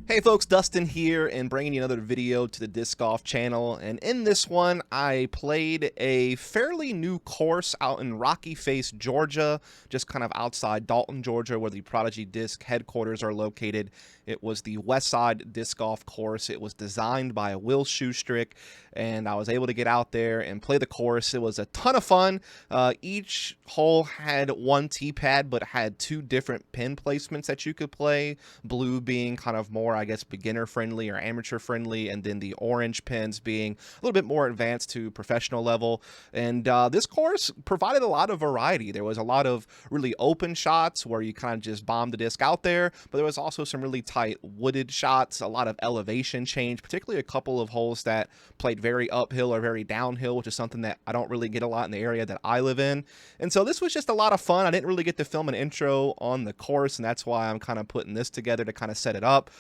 Hey folks, Dustin here and bringing you another video to the Disc Golf channel, and in this one I played a fairly new course out in Rocky Face, Georgia, just kind of outside Dalton, Georgia, where the Prodigy Disc headquarters are located. It was the Westside Disc Golf course. It was designed by Will Schusterick, and I was able to get out there and play the course. It was a ton of fun. Each hole had one tee pad, but had two different pin placements that you could play. Blue being kind of more, I guess, beginner friendly or amateur friendly, and then the orange pins being a little bit more advanced to professional level. And this course provided a lot of variety. There was a lot of really open shots where you kind of just bombed the disc out there, but there was also some really tight wooded shots, a lot of elevation change, particularly a couple of holes that played very uphill or very downhill, which is something that I don't really get a lot in the area that I live in. And so this was just a lot of fun. I didn't really get to film an intro on the course, and that's why I'm kind of putting this together to kind of set it up.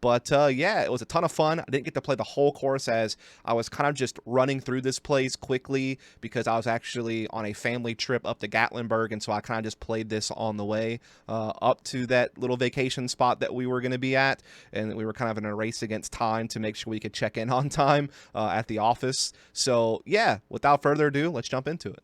But yeah, it was a ton of fun. I didn't get to play the whole course as I was kind of just running through this place quickly because I was actually on a family trip up to Gatlinburg, and so I kind of just played this on the way up to that little vacation spot that we were going to be at, and we were kind of in a race against time to make sure we could check in on time at the office. So yeah, without further ado, let's jump into it.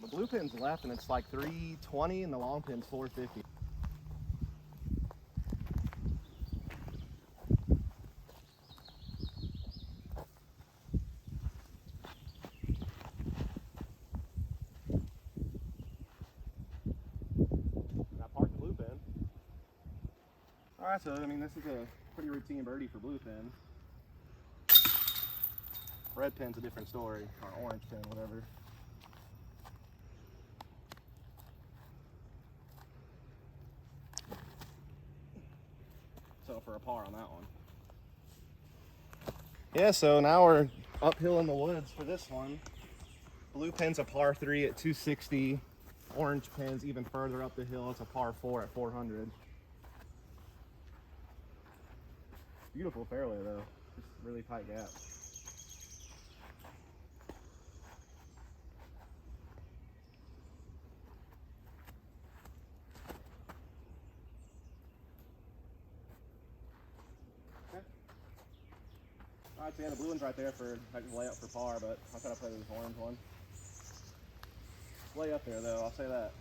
The blue pin's left, and it's like 320, and the long pin's 450. I parked the blue pin. All right, so I mean, this is a pretty routine birdie for blue pin. Red pin's a different story, or orange pin, whatever. So for a par on that one. Yeah, so now we're uphill in the woods for this one. Blue pin's a par 3 at 260. Orange pin's even further up the hill. It's a par 4 at 400. Beautiful fairway though. Just really tight gap. Alright, so yeah, the blue one's right there for I can lay up for par, but I'll try to play this orange one. Lay up there though, I'll say that.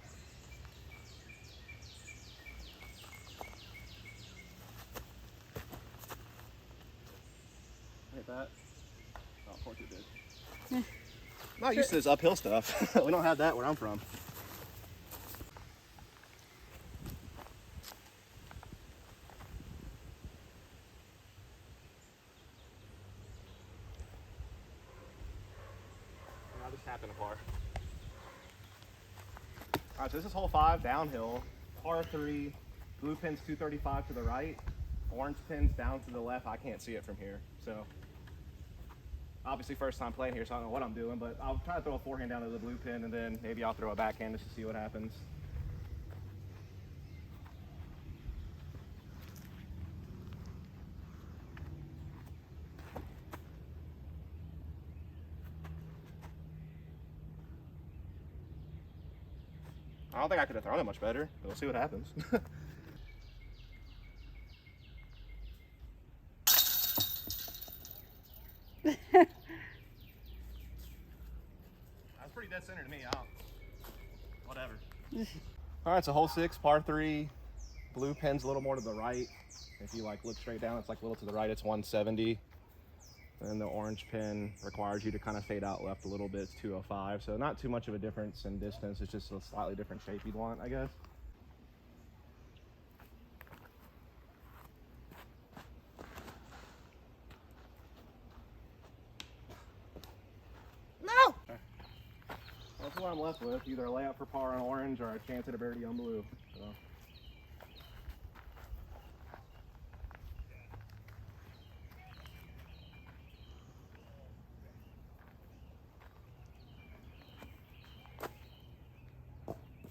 Hit that. Oh, of course it did. I'm not used to this uphill stuff. We don't have that where I'm from. I'll just tap in a par. Alright, so this is hole 5, downhill, par 3, blue pin's 235 to the right, orange pin's down to the left. I can't see it from here, so obviously first time playing here, so I don't know what I'm doing, but I'll try to throw a forehand down to the blue pin, and then maybe I'll throw a backhand just to see what happens. I don't think I could have thrown it much better. We'll see what happens. That's pretty dead center to me. Whatever. All right, so hole 6, par 3. Blue pin's a little more to the right. If you like look straight down, it's like a little to the right. It's 170. And the orange pin requires you to kind of fade out left a little bit. It's 205, so not too much of a difference in distance. It's just a slightly different shape you'd want, I guess. No! That's what I'm left with. Either a layup for par on orange or a chance at a birdie on blue. So.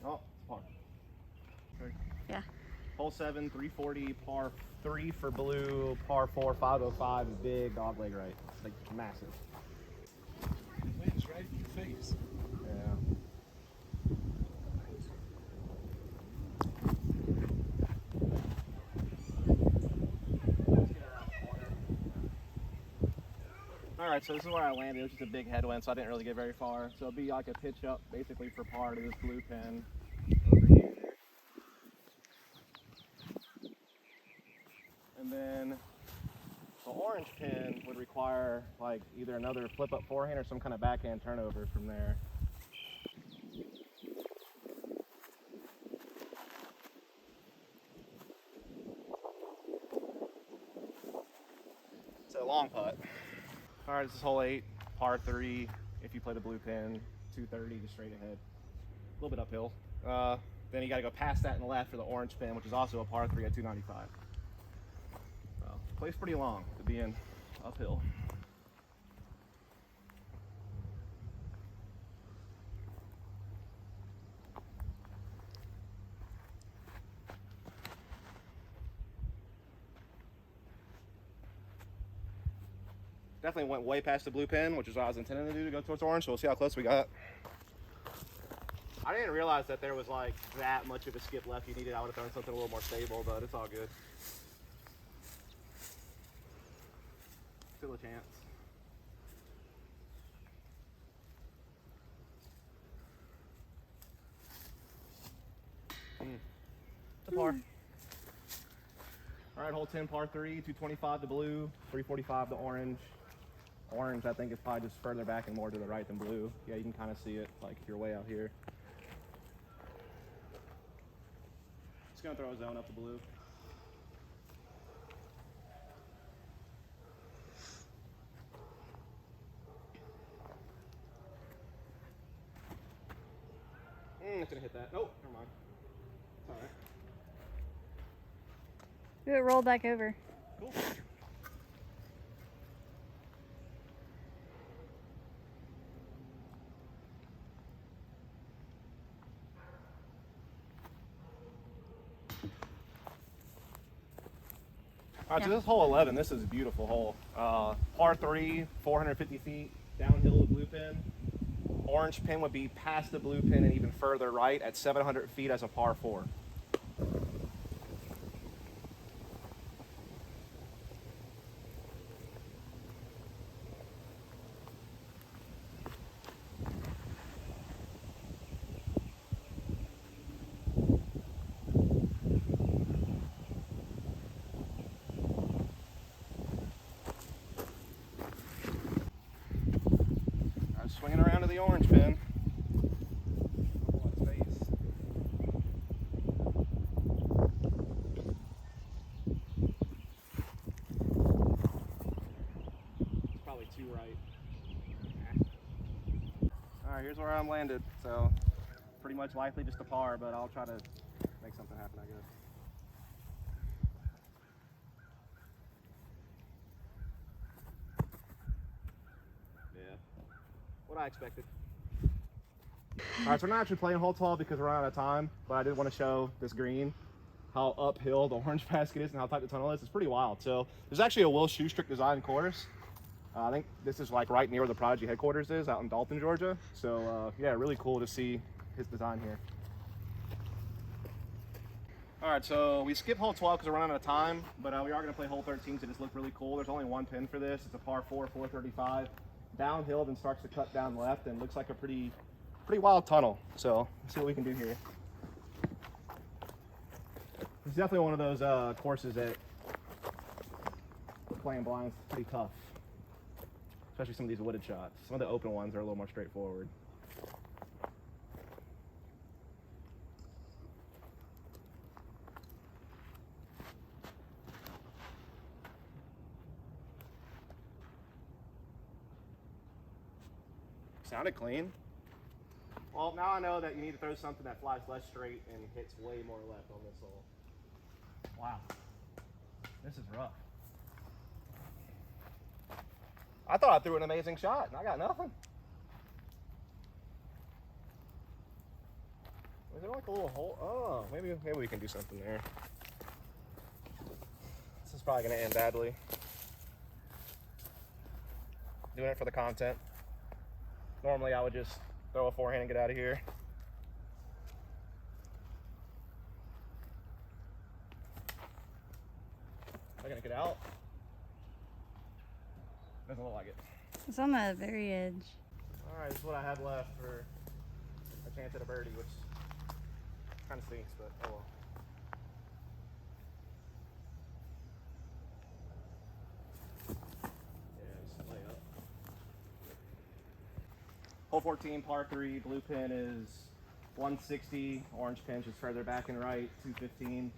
Oh, it's par. Okay. Yeah. Hole 7, 340, par 3 for blue, par 4, 505 is big, dog leg right. Like massive. It lands right in your face. Yeah. Alright, so this is where I landed. It was just a big headwind, so I didn't really get very far. So it'll be like a pitch up basically for par to this blue pin over here. And then the orange pin would require like either another flip up forehand or some kind of backhand turnover from there. It's a long putt. All right, this is hole 8, par 3. If you play the blue pin, 230, just straight ahead. A little bit uphill. Then you got to go past that and left for the orange pin, which is also a par 3 at 295. So, plays pretty long to be in uphill. Definitely went way past the blue pin, which is what I was intending to do to go towards orange, so we'll see how close we got. I didn't realize that there was like that much of a skip left you needed. I would have thrown something a little more stable, but it's all good. Still a chance. It's a par. All right, hole 10, par 3, 225 the blue, 345 the orange. Orange, I think, is probably just further back and more to the right than blue. Yeah, you can kind of see it, like if you're way out here. Just gonna throw a zone up the blue. It's gonna hit that. Nope, never mind. It's all right. Do it roll back over. Cool. All right, so this is hole 11. This is a beautiful hole. Par 3, 450 feet, downhill with blue pin. Orange pin would be past the blue pin and even further right at 700 feet as a par 4. Swinging around to the orange pin. Oh, its face. It's probably too right. All right, here's where I'm landed. So pretty much likely just a par, but I'll try to make something happen, I guess. Yeah. What I expected. All right, so we're not actually playing hole 12 because we're running out of time, but I did want to show this green, how uphill the orange basket is and how tight the tunnel is. It's pretty wild. So there's actually a Will Schusterick design course. I think this is like right near where the Prodigy headquarters is out in Dalton, Georgia. So yeah, really cool to see his design here. All right, so we skipped hole 12 because we're running out of time, but we are going to play hole 13 to just look really cool. There's only one pin for this. It's a par 4, 435. Downhill, then starts to cut down left and looks like a pretty wild tunnel. So let's see what we can do here. It's definitely one of those courses that playing blind is pretty tough. especially some of these wooded shots. Some of the open ones are a little more straightforward. Sounded clean. Well, now I know that you need to throw something that flies less straight and hits way more left on this hole. Wow. This is rough. I thought I threw an amazing shot, and I got nothing. Is there like a little hole? Oh, maybe we can do something there. This is probably going to end badly. Doing it for the content. Normally I would just throw a forehand and get out of here. Am I gonna get out? Doesn't look like it. It's on the very edge. Alright, this is what I had left for a chance at a birdie, which kind of stinks, but oh well. Hole 14, par 3, blue pin is 160, orange pin's just further back and right, 215.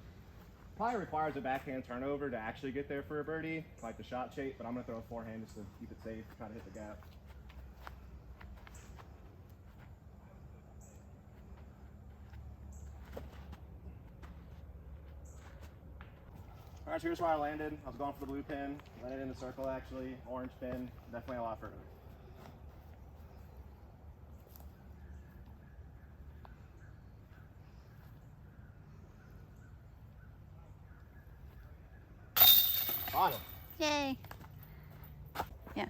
Probably requires a backhand turnover to actually get there for a birdie, like the shot shape, but I'm going to throw a forehand just to keep it safe, try to hit the gap. Alright, so here's where I landed. I was going for the blue pin, landed in the circle actually, orange pin, definitely a lot further. Bottom. Yay. Yeah.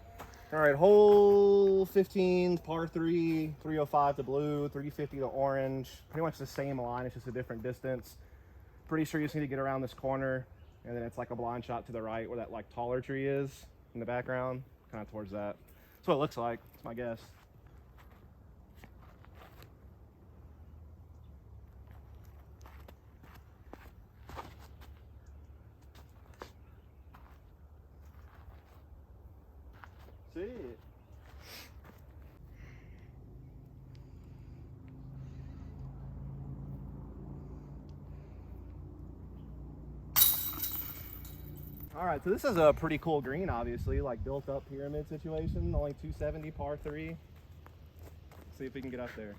All right, hole 15, par 3, 305 to blue, 350 to orange. Pretty much the same line, it's just a different distance. Pretty sure you just need to get around this corner, and then it's like a blind shot to the right where that like taller tree is in the background, kind of towards that. That's what it looks like, that's my guess. See it. All right, so this is a pretty cool green, obviously, like built up pyramid situation, only 270 par 3. See if we can get up there.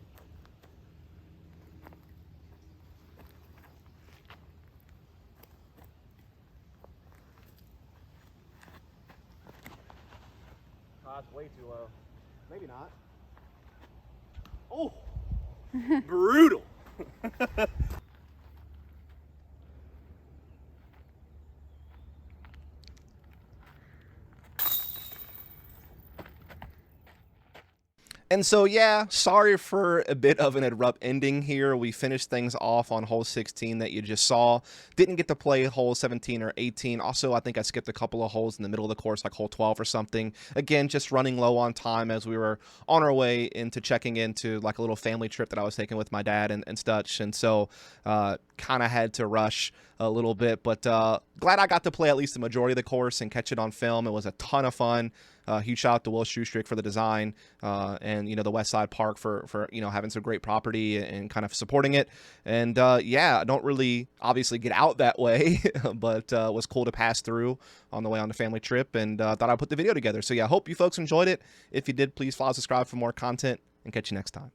Oh, that's way too low. Maybe not. Oh, brutal. And so, yeah, sorry for a bit of an abrupt ending here. We finished things off on hole 16 that you just saw. Didn't get to play hole 17 or 18. Also, I think I skipped a couple of holes in the middle of the course, like hole 12 or something. Again, just running low on time as we were on our way into checking into like a little family trip that I was taking with my dad and such. And so, kind of had to rush a little bit, but glad I got to play at least the majority of the course and catch it on film. It was a ton of fun. Huge shout out to Will Schusterick for the design, and the Westside Park for having some great property and kind of supporting it. And yeah, I don't really obviously get out that way, but it was cool to pass through on the way on the family trip, and thought I'd put the video together. So yeah, hope you folks enjoyed it. If you did, please follow, subscribe for more content, and catch you next time.